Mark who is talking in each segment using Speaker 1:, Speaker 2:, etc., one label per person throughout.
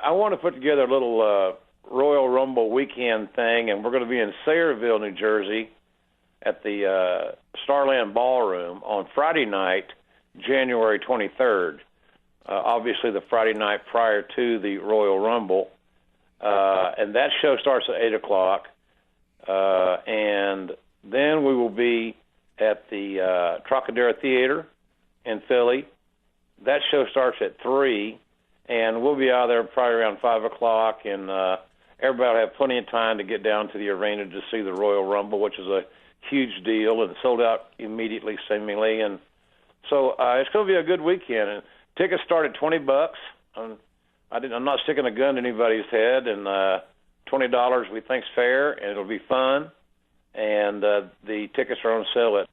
Speaker 1: I want to put together a little Royal Rumble weekend thing, and we're going to be in Sayreville, New Jersey, at the Starland Ballroom on Friday night, January 23rd. Obviously, the Friday night prior to the Royal Rumble, and that show starts at 8 o'clock. And then we will be at the Trocadero Theater in Philly. That show starts at 3, and we'll be out there probably around 5 o'clock, and everybody will have plenty of time to get down to the arena to see the Royal Rumble, which is a huge deal, and sold out immediately, seemingly. And so it's going to be a good weekend. And tickets start at $20. I'm not sticking a gun to anybody's head, and $20 we think's fair, and it'll be fun. And the tickets are on sale at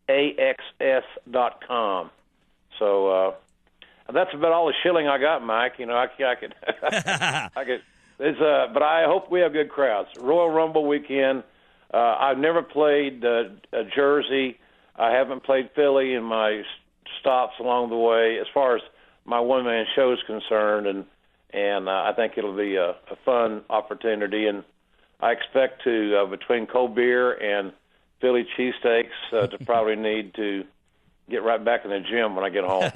Speaker 1: AXS.com. So that's about all the shilling I got, Mike. You know, I could, I could. But I hope we have good crowds. Royal Rumble weekend. I've never played Jersey. I haven't played Philly in my stops along the way, as far as my one-man show is concerned, and I think it'll be a fun opportunity. And I expect to, between cold beer and Philly cheesesteaks, to probably need to get right back in the gym when I get home.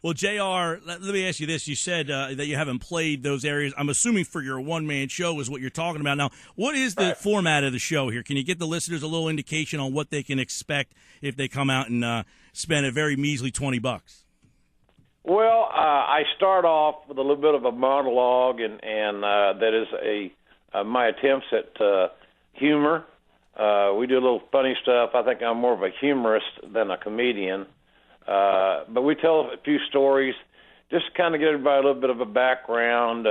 Speaker 2: Well, JR, let me ask you this. You said that you haven't played those areas. I'm assuming for your one-man show is what you're talking about. Now, what is the format of the show here? Can you get the listeners a little indication on what they can expect if they come out and spend a very measly $20?
Speaker 1: Well, I start off with a little bit of a monologue, and that is my attempts at humor. We do a little funny stuff. I think I'm more of a humorist than a comedian. But we tell a few stories, just to kind of get everybody a little bit of a background.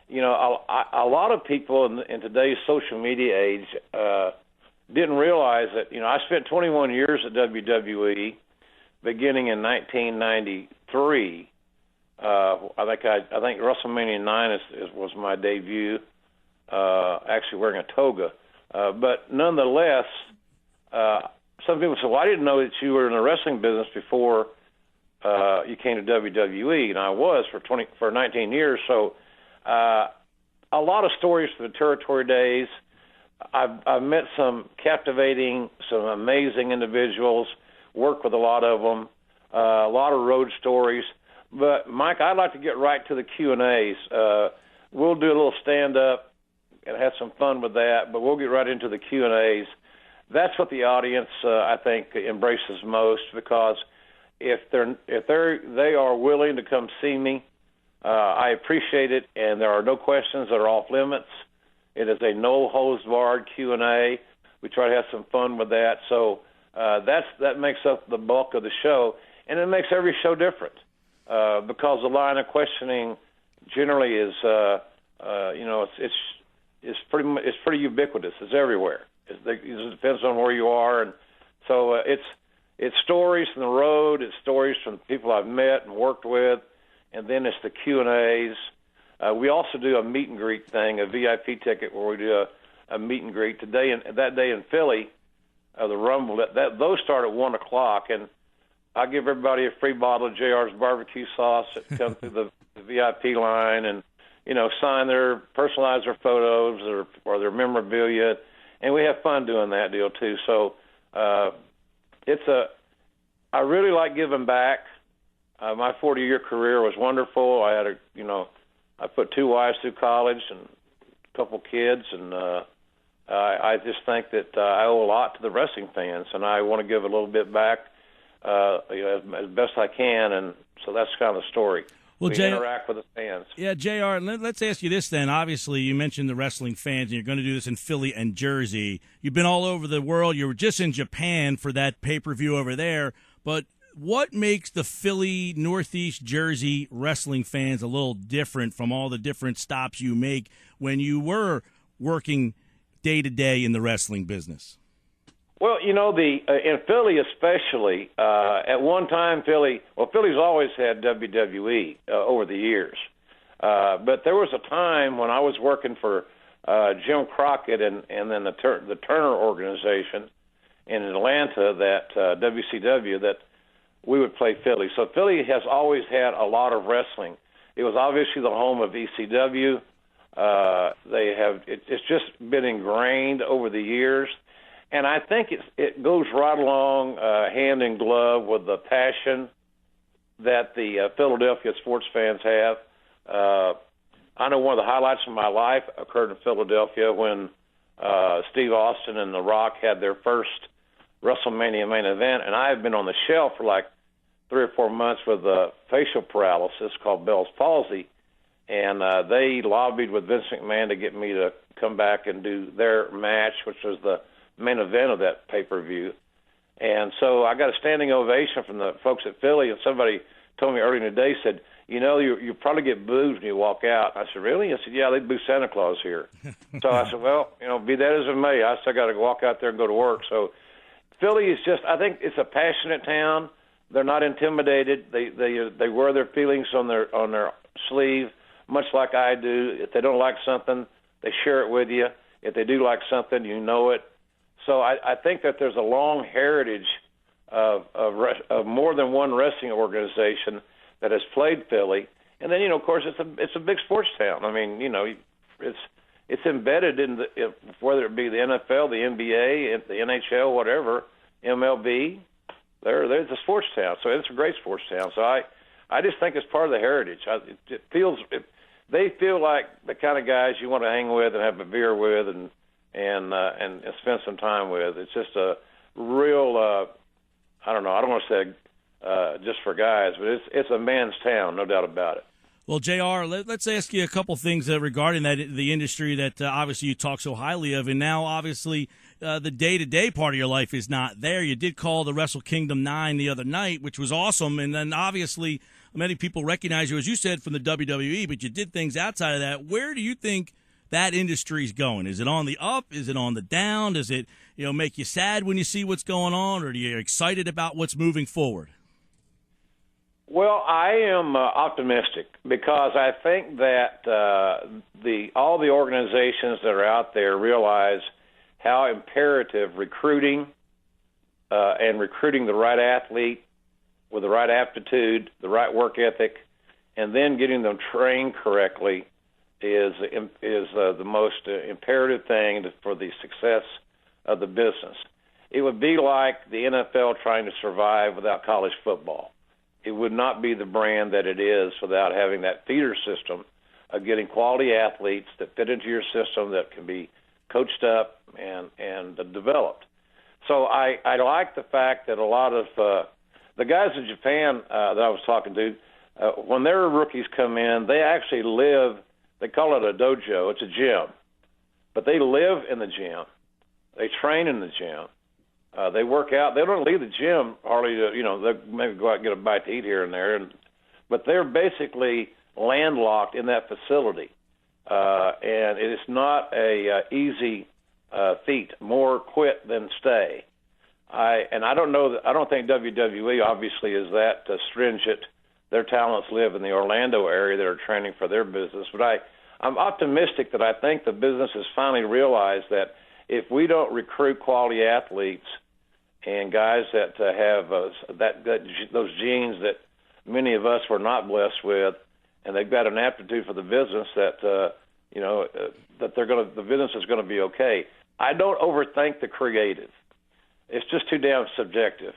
Speaker 1: You know, a lot of people in today's social media age didn't realize that, you know, I spent 21 years at WWE, beginning in 1993. I think WrestleMania 9 was my debut, actually wearing a toga. But nonetheless, some people say, well, I didn't know that you were in the wrestling business before you came to WWE, and I was for 19 years. So a lot of stories from the territory days. I've met some captivating, some amazing individuals, worked with a lot of them, a lot of road stories. But, Mike, I'd like to get right to the Q&As. We'll do a little stand-up and have some fun with that, but we'll get right into the Q&As. That's what the audience, I think, embraces most, because if they are willing to come see me, I appreciate it, and there are no questions that are off limits. It is a no-holds-barred Q&A. We try to have some fun with that. So that makes up the bulk of the show, and it makes every show different because the line of questioning generally is, it's pretty ubiquitous. It's everywhere. It depends on where you are, and so it's stories from the road, it's stories from people I've met and worked with, and then it's the Q&As. We also do a meet and greet thing, a VIP ticket where we do a meet and greet that day in Philly, the Rumble. Those start at 1 o'clock, and I give everybody a free bottle of JR's barbecue sauce that comes through the VIP line, and personalize their photos or their memorabilia. And we have fun doing that deal too. So I really like giving back. My 40-year career was wonderful. I put 2 wives through college and a couple kids, and I just think that I owe a lot to the wrestling fans, and I want to give a little bit back as best I can. And so that's kind of the story. Well, we interact with the fans.
Speaker 2: Yeah, JR, let's ask you this then. Obviously, you mentioned the wrestling fans, and you're going to do this in Philly and Jersey. You've been all over the world. You were just in Japan for that pay-per-view over there. But what makes the Philly, Northeast Jersey wrestling fans a little different from all the different stops you make when you were working day-to-day in the wrestling business?
Speaker 1: Well, in Philly especially, at one time Philly's always had WWE over the years. But there was a time when I was working for Jim Crockett and then the Turner organization in Atlanta, that WCW, that we would play Philly. So Philly has always had a lot of wrestling. It was obviously the home of ECW. It's just been ingrained over the years, and I think it goes right along hand in glove with the passion that the Philadelphia sports fans have. I know one of the highlights of my life occurred in Philadelphia when Steve Austin and The Rock had their first WrestleMania main event, and I had been on the shelf for like 3 or 4 months with facial paralysis called Bell's palsy, and they lobbied with Vince McMahon to get me to come back and do their match, which was the main event of that pay-per-view. And so I got a standing ovation from the folks at Philly, and somebody told me earlier in the day, said, you probably get booed when you walk out. I said, really? I said, yeah, they boo Santa Claus here. So I said, well, be that as it may, I still got to walk out there and go to work. So Philly is just, I think it's a passionate town. They're not intimidated. They wear their feelings on their sleeve, much like I do. If they don't like something, they share it with you. If they do like something, you know it. So I think that there's a long heritage of more than one wrestling organization that has played Philly. And then, of course, it's a big sports town. I mean, it's embedded in whether it be the NFL, the NBA, the NHL, whatever, MLB. There's a sports town, so it's a great sports town. So I just think it's part of the heritage. They feel like the kind of guys you want to hang with and have a beer with and spend some time with. It's just a real, I don't know. I don't want to say just for guys, but it's a man's town, no doubt about it.
Speaker 2: Well, JR, let's ask you a couple things regarding the industry that obviously you talk so highly of, and now obviously the day-to-day part of your life is not there. You did call the Wrestle Kingdom 9 the other night, which was awesome, and then obviously many people recognize you, as you said, from the WWE, but you did things outside of that. Where do you think that industry's going? Is it on the up? Is it on the down? Does it make you sad when you see what's going on, or are you excited about what's moving forward?
Speaker 1: Well, I am optimistic because I think that all the organizations that are out there realize how imperative recruiting and recruiting the right athlete with the right aptitude, the right work ethic, and then getting them trained correctly is the most imperative thing for the success of the business. It would be like the NFL trying to survive without college football. It would not be the brand that it is without having that feeder system of getting quality athletes that fit into your system that can be coached up and developed. So I like the fact that a lot of the guys in Japan that I was talking to, when their rookies come in, they actually live, they call it a dojo, it's a gym, but they live in the gym. They train in the gym. They work out. They don't leave the gym hardly to, they maybe go out and get a bite to eat here and there, but they're basically landlocked in that facility. And it is not a easy feat. More quit than stay. I don't think WWE obviously is that stringent. Their talents live in the Orlando area that are training for their business. But I'm optimistic that I think the business has finally realized that if we don't recruit quality athletes and guys that have those genes that many of us were not blessed with, and they've got an aptitude for the business, that the business is going to be okay. I don't overthink the creative. It's just too damn subjective.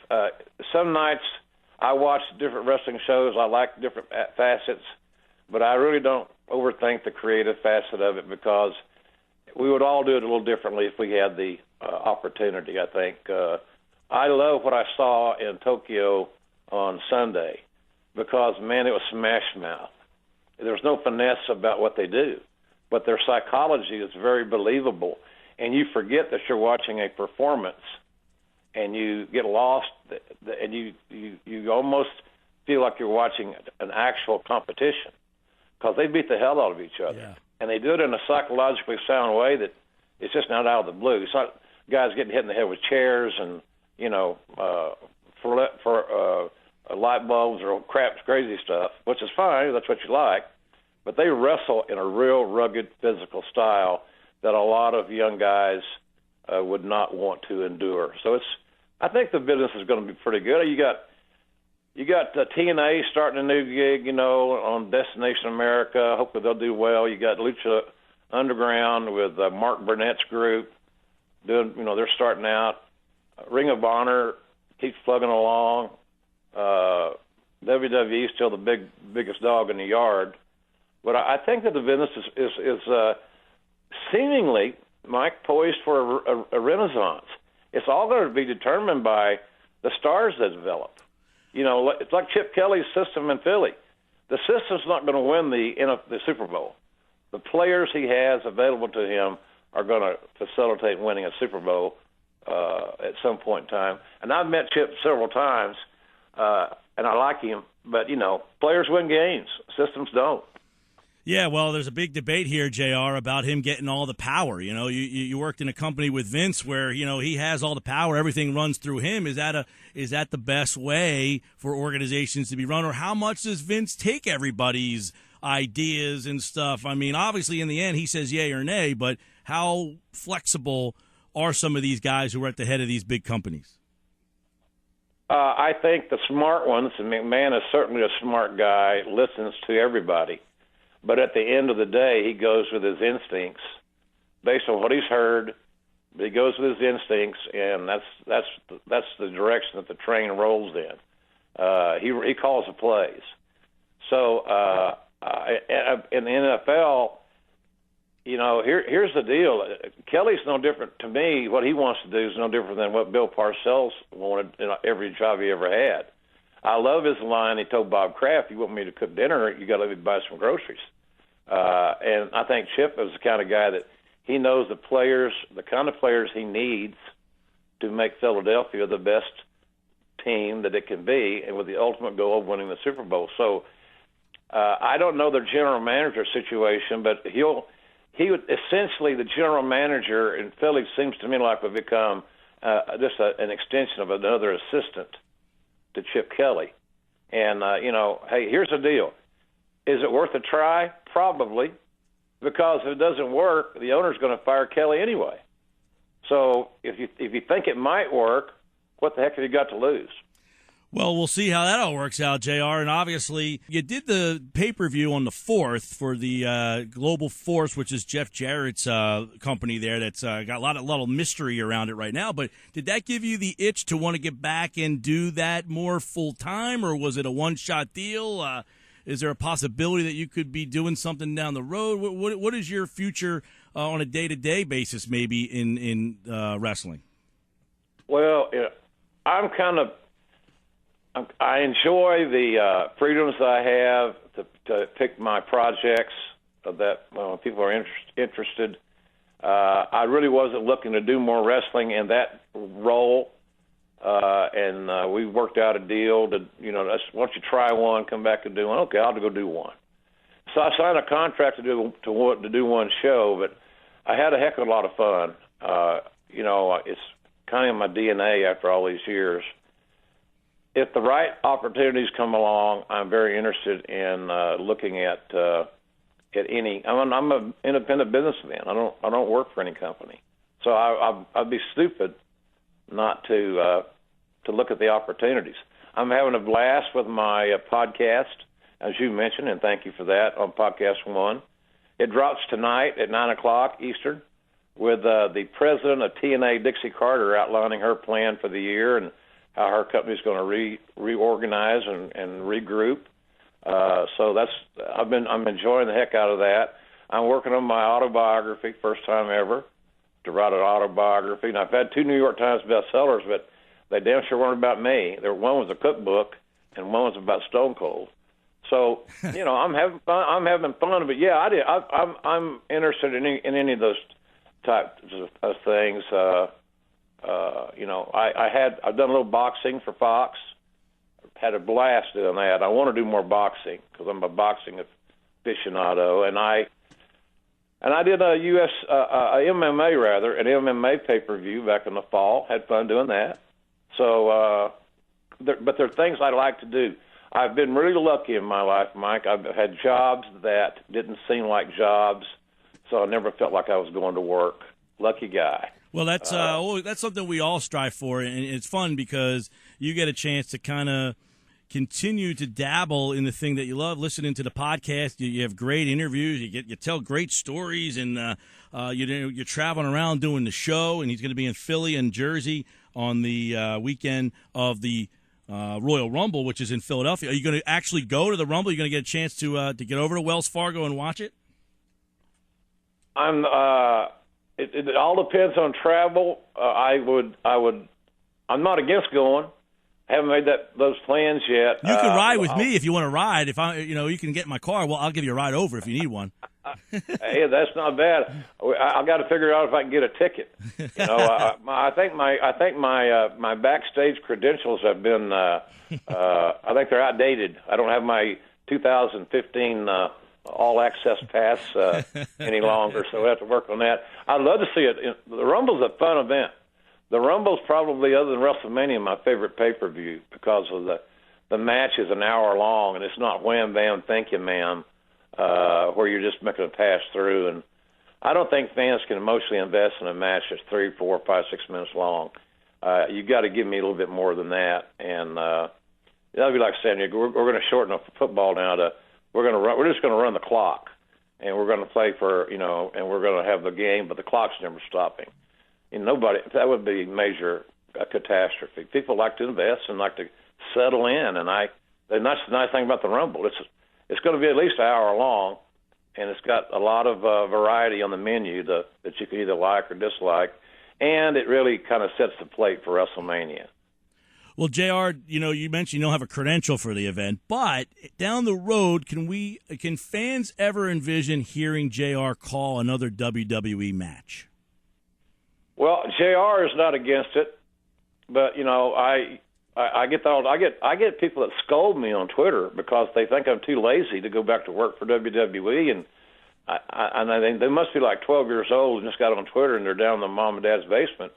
Speaker 1: Some nights I watch different wrestling shows. I like different facets, but I really don't overthink the creative facet of it because we would all do it a little differently if we had the opportunity, I think. I love what I saw in Tokyo on Sunday because, man, it was smash mouth. There's no finesse about what they do, but their psychology is very believable, and you forget that you're watching a performance, and you get lost, and you almost feel like you're watching an actual competition because they beat the hell out of each other.
Speaker 2: Yeah.
Speaker 1: And they do it in a psychologically sound way that it's just not out of the blue. It's not guys getting hit in the head with chairs and, for light bulbs or crazy stuff, which is fine. That's what you like. But they wrestle in a real rugged physical style that a lot of young guys would not want to endure. So I think the business is going to be pretty good. You got You got TNA starting a new gig, on Destination America. Hopefully they'll do well. You got Lucha Underground with Mark Burnett's group doing, they're starting out. Ring of Honor keeps plugging along. WWE is still the biggest dog in the yard. But I think that the business is seemingly, Mike, poised for a renaissance. It's all going to be determined by the stars that develop. It's like Chip Kelly's system in Philly. The system's not going to win the Super Bowl. The players he has available to him are going to facilitate winning a Super Bowl at some point in time. And I've met Chip several times, and I like him. But, players win games. Systems don't.
Speaker 2: Yeah, well, there's a big debate here, JR, about him getting all the power. You worked in a company with Vince where, he has all the power. Everything runs through him. Is that the best way for organizations to be run? Or how much does Vince take everybody's ideas and stuff? I mean, obviously, in the end, he says yay or nay, but how flexible are some of these guys who are at the head of these big companies?
Speaker 1: I think the smart ones, and McMahon is certainly a smart guy, listens to everybody. But at the end of the day, he goes with his instincts based on what he's heard. He goes with his instincts, and that's the direction that the train rolls in. He calls the plays. So in the NFL, here's the deal. Kelly's no different to me. What he wants to do is no different than what Bill Parcells wanted in every job he ever had. I love his line. He told Bob Kraft, "You want me to cook dinner? You got to let me buy some groceries." And I think Chip is the kind of guy that he knows the kind of players he needs to make Philadelphia the best team that it can be, and with the ultimate goal of winning the Super Bowl. So I don't know the general manager situation, but he would essentially, the general manager in Philly seems to me like would become just an extension of another assistant to Chip Kelly. And, hey, here's the deal. Is it worth a try? Probably, because if it doesn't work, the owner's going to fire Kelly anyway. So if you think it might work, what the heck have you got to lose?
Speaker 2: Well, we'll see how that all works out, JR. And obviously, you did the pay-per-view on the 4th for the Global Force, which is Jeff Jarrett's company there that's got a lot of mystery around it right now. But did that give you the itch to want to get back and do that more full-time, or was it a one-shot deal? Is there a possibility that you could be doing something down the road? What is your future on a day-to-day basis maybe in wrestling? Well,
Speaker 1: I enjoy the freedoms I have to pick my projects that people are interested. I really wasn't looking to do more wrestling in that role, and we worked out a deal to, why don't you try one, come back and do one? Okay, I'll go do one. So I signed a contract to do one show, but I had a heck of a lot of fun. It's kind of in my DNA after all these years. If the right opportunities come along, I'm very interested in looking at any. I'm an independent businessman. I don't work for any company, so I'd be stupid not to look at the opportunities. I'm having a blast with my podcast, as you mentioned, and thank you for that, on Podcast One. It drops tonight at 9:00 Eastern, with the president of TNA, Dixie Carter, outlining her plan for the year and how her company's going to reorganize and regroup. So I'm enjoying the heck out of that. I'm working on my autobiography, first time ever, to write an autobiography. And I've had 2 New York Times bestsellers, but they damn sure weren't about me. One was a cookbook, and one was about Stone Cold. So, I'm having fun. But yeah, I'm interested in any of those types of things. I've done a little boxing for Fox. Had a blast doing that. I want to do more boxing because I'm a boxing aficionado, and I did a MMA pay-per-view back in the fall. Had fun doing that. So, but there are things I like to do. I've been really lucky in my life, Mike. I've had jobs that didn't seem like jobs, so I never felt like I was going to work. Lucky guy.
Speaker 2: Well, that's something we all strive for, and it's fun because you get a chance to kind of, continue to dabble in the thing that you love, listening to the podcast. You have great interviews. You tell great stories, and you're traveling around doing the show. And he's going to be in Philly and Jersey on the weekend of the Royal Rumble, which is in Philadelphia. Are you going to actually go to the Rumble? Are you going to get a chance to get over to Wells Fargo and watch it?
Speaker 1: It all depends on travel. I'm not against going. I haven't made those plans yet.
Speaker 2: You can ride with me if you want to ride. If you can get in my car. Well, I'll give you a ride over if you need one.
Speaker 1: Hey, that's not bad. I got to figure out if I can get a ticket. I think my backstage credentials have been. I think they're outdated. I don't have my 2015 all access pass any longer, so we have to work on that. I'd love to see it. The Rumble's a fun event. The Rumble's probably, other than WrestleMania, my favorite pay-per-view because of the match is an hour long, and it's not wham, bam, thank you, ma'am, where you're just making a pass through. And I don't think fans can emotionally invest in a match that's 3, 4, 5, 6 minutes long. You got to give me a little bit more than that. And that'd be like saying we're going to shorten up football now to we're just going to run the clock, and we're going to play for and we're going to have the game, but the clock's never stopping. That would be major catastrophe. People like to invest and like to settle in, and that's the nice thing about the Rumble. It's going to be at least an hour long, and it's got a lot of variety on the menu that you can either like or dislike, and it really kind of sets the plate for WrestleMania.
Speaker 2: Well, JR, you mentioned you don't have a credential for the event, but down the road, can fans ever envision hearing JR call another WWE match?
Speaker 1: Well, JR is not against it, but I get people that scold me on Twitter because they think I'm too lazy to go back to work for WWE, and I think they must be like 12 years old and just got on Twitter and they're down in the mom and dad's basement.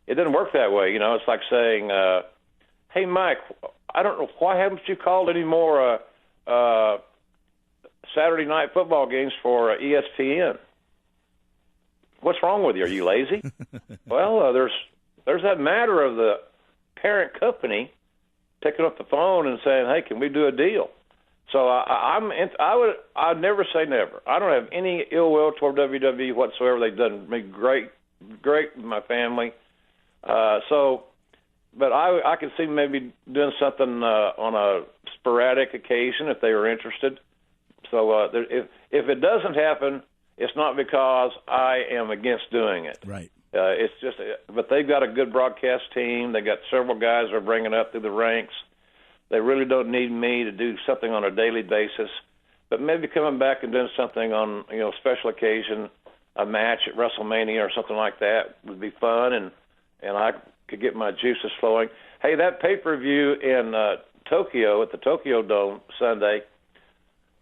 Speaker 1: It doesn't work that way, It's like saying, "Hey, Mike, I don't know why haven't you called any more Saturday night football games for ESPN?" What's wrong with you? Are you lazy? Well, there's that matter of the parent company picking up the phone and saying, "Hey, can we do a deal?" So I'd never say never. I don't have any ill will toward WWE whatsoever. They've done me great with my family. But I could see maybe doing something on a sporadic occasion if they were interested. So if it doesn't happen, it's not because I am against doing it.
Speaker 2: Right.
Speaker 1: It's just, but they've got a good broadcast team. They got several guys they're bringing up through the ranks. They really don't need me to do something on a daily basis. But maybe coming back and doing something on special occasion, a match at WrestleMania or something like that would be fun, and I could get my juices flowing. Hey, that pay-per-view in Tokyo at the Tokyo Dome Sunday.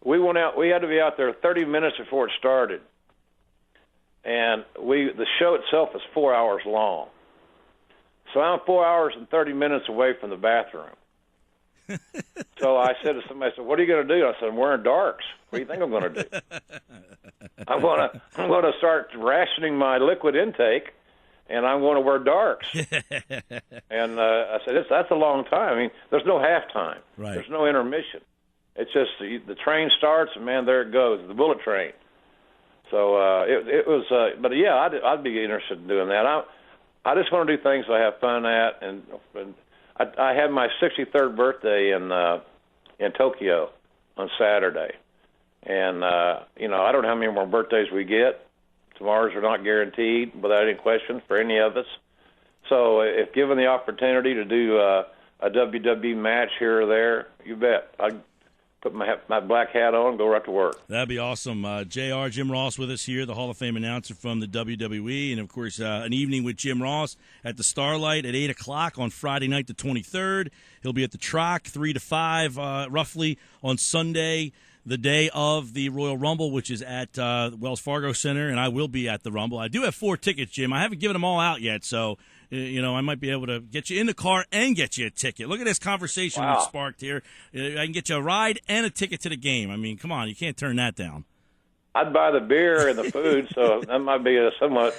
Speaker 1: We went out. We had to be out there 30 minutes before it started, and the show itself is 4 hours long. So I'm 4 hours and 30 minutes away from the bathroom. So I said to somebody, "What are you going to do?" I said, "I'm wearing darks. What do you think I'm going to do?" I'm going to start rationing my liquid intake, and I'm going to wear darks. And I said, that's a long time. I mean, there's no halftime.
Speaker 2: Right.
Speaker 1: There's no intermission. It's just the train starts, and, man, there it goes, the bullet train. So it was but, yeah, I'd be interested in doing that. I just want to do things I have fun at, and I had my 63rd birthday in Tokyo on Saturday. And, I don't know how many more birthdays we get. Tomorrow's are not guaranteed, without any question, for any of us. So if given the opportunity to do a WWE match here or there, you bet. I'd put my black hat on and go right to work.
Speaker 2: That'd be awesome. JR, Jim Ross with us here, the Hall of Fame announcer from the WWE. And, of course, an evening with Jim Ross at the Starlight at 8 o'clock on Friday night the 23rd. He'll be at the Troc 3 to 5 roughly on Sunday, the day of the Royal Rumble, which is at Wells Fargo Center, and I will be at the Rumble. I do have 4 tickets, Jim. I haven't given them all out yet, so I might be able to get you in the car and get you a ticket. Look at this conversation we've sparked here. I can get you a ride and a ticket to the game. I mean, come on, you can't turn that down.
Speaker 1: I'd buy the beer and the food, so that might be a somewhat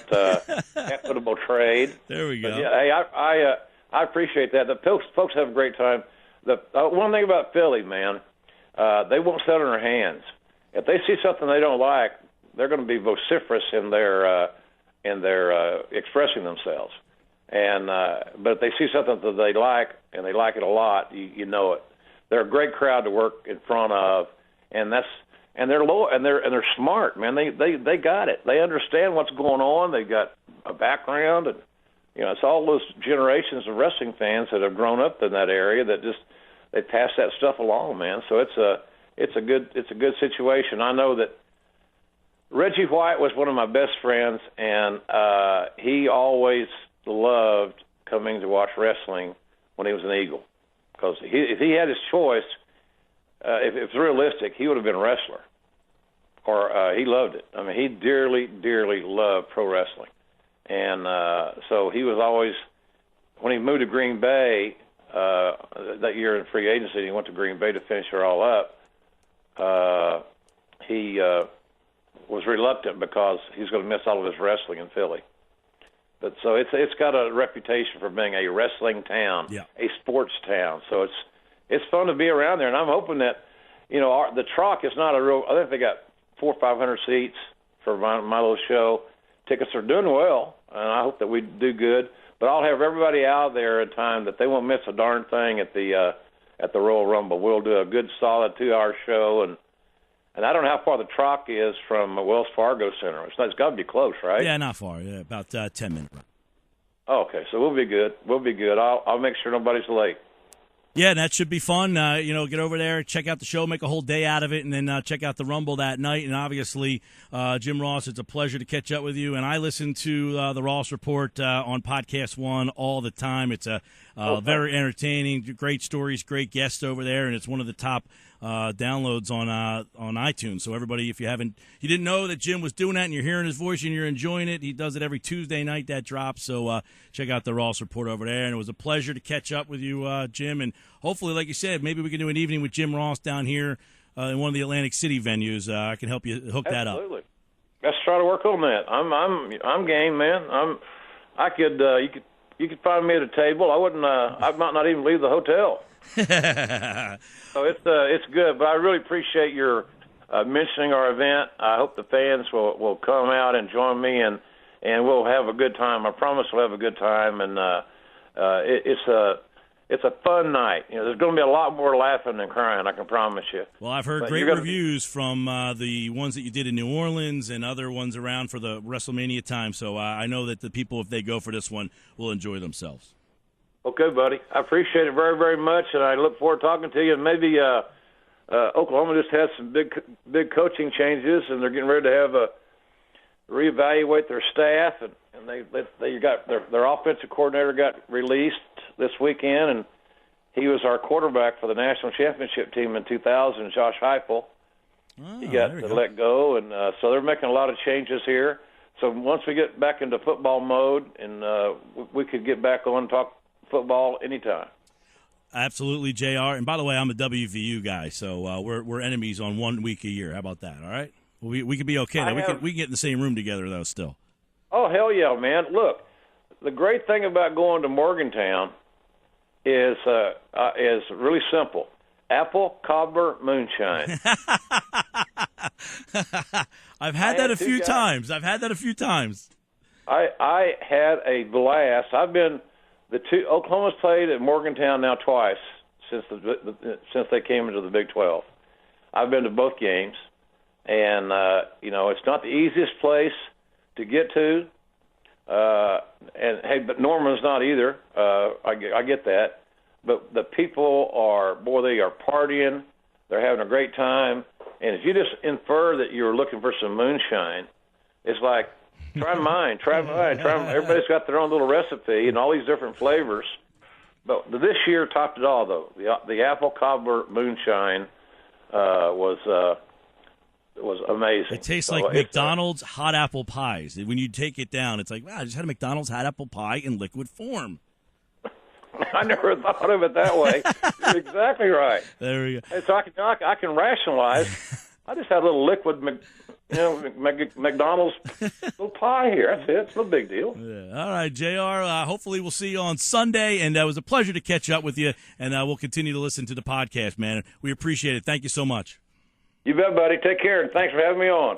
Speaker 1: equitable trade.
Speaker 2: There we go.
Speaker 1: But yeah, hey, I appreciate that. The folks have a great time. the one thing about Philly, man, they won't sit on their hands. If they see something they don't like, they're going to be vociferous in their expressing themselves. And but if they see something that they like and they like it a lot, you know it. They're a great crowd to work in front of, and they're low and they're smart, man. They got it. They understand what's going on. They got a background, and it's all those generations of wrestling fans that have grown up in that area that just they pass that stuff along, man. So it's a good situation. I know that Reggie White was one of my best friends, and he always loved coming to watch wrestling when he was an Eagle, because if he had his choice, if it's realistic, he would have been a wrestler, or he loved it. I mean, he dearly, dearly loved pro wrestling, and so he was always, when he moved to Green Bay that year in free agency, he went to Green Bay to finish it all up. He was reluctant because he's going to miss all of his wrestling in Philly. But so it's got a reputation for being a wrestling town, a sports town. So it's fun to be around there, and I'm hoping that the Troc is not a real. I think they got 400 or 500 seats for my little show. Tickets are doing well, and I hope that we do good. But I'll have everybody out there at a time that they won't miss a darn thing at the Royal Rumble. We'll do a good solid 2-hour show, and I don't know how far the Troc is from Wells Fargo Center. It's got to be close, right?
Speaker 2: Yeah, not far. Yeah, about 10 minutes.
Speaker 1: Oh, okay, so we'll be good. We'll be good. I'll make sure nobody's late.
Speaker 2: Yeah, that should be fun. Get over there, check out the show, make a whole day out of it, and then check out the Rumble that night. And obviously, Jim Ross, it's a pleasure to catch up with you. And I listen to the Ross Report on Podcast One all the time. It's very entertaining, great stories, great guests over there, and it's one of the top downloads on iTunes. So everybody, if you didn't know that Jim was doing that, and you're hearing his voice and you're enjoying it, he does it every Tuesday night that drops. So check out the Ross Report over there. And it was a pleasure to catch up with you, Jim. And hopefully, like you said, maybe we can do an evening with Jim Ross down here in one of the Atlantic City venues. I can help you hook that up.
Speaker 1: Absolutely. Let's try to work on that. I'm game, man. You could find me at a table. I might not even leave the hotel. So it's good, but I really appreciate your mentioning our event. I hope the fans will come out and join me, and we'll have a good time. I promise we'll have a good time, and it's a fun night. There's going to be a lot more laughing than crying, I can promise you.
Speaker 2: Well, I've heard great reviews from the ones that you did in New Orleans and other ones around for the WrestleMania time, so I know that the people, if they go for this one, will enjoy themselves.
Speaker 1: Okay, buddy. I appreciate it very, very much, and I look forward to talking to you. And maybe Oklahoma just had some big coaching changes, and they're getting ready to have reevaluate their staff, and they got their offensive coordinator got released this weekend, and he was our quarterback for the national championship team in 2000, Josh Heupel. He got let go, and so they're making a lot of changes here. So once we get back into football mode, and we could get back on and talk football anytime.
Speaker 2: Absolutely, JR. And by the way, I'm a WVU guy, so we're enemies on 1 week a year. How about that? All right, we could be okay. We can get in the same room together though. Still.
Speaker 1: Oh hell yeah, man! Look, the great thing about going to Morgantown is really simple: apple cobbler moonshine.
Speaker 2: I've had that a few times.
Speaker 1: I had a blast. I've been. Oklahoma's played at Morgantown now twice since they came into the Big 12. I've been to both games, and it's not the easiest place to get to. But Norman's not either. I get that, but the people they are partying. They're having a great time, and if you just infer that you're looking for some moonshine, it's like. Try mine. Everybody's got their own little recipe and all these different flavors. But this year topped it all, though. The apple cobbler moonshine was amazing.
Speaker 2: It tastes like McDonald's hot apple pies. When you take it down, it's like, wow, I just had a McDonald's hot apple pie in liquid form.
Speaker 1: I never thought of it that way. You're exactly right.
Speaker 2: There we go.
Speaker 1: And so I can rationalize. I just had a little liquid You know, McDonald's little pie here. That's it. It's no big deal.
Speaker 2: Yeah. All right, JR. Hopefully we'll see you on Sunday, and it was a pleasure to catch up with you, and we'll continue to listen to the podcast, man. We appreciate it. Thank you so much.
Speaker 1: You bet, buddy. Take care, and thanks for having me on.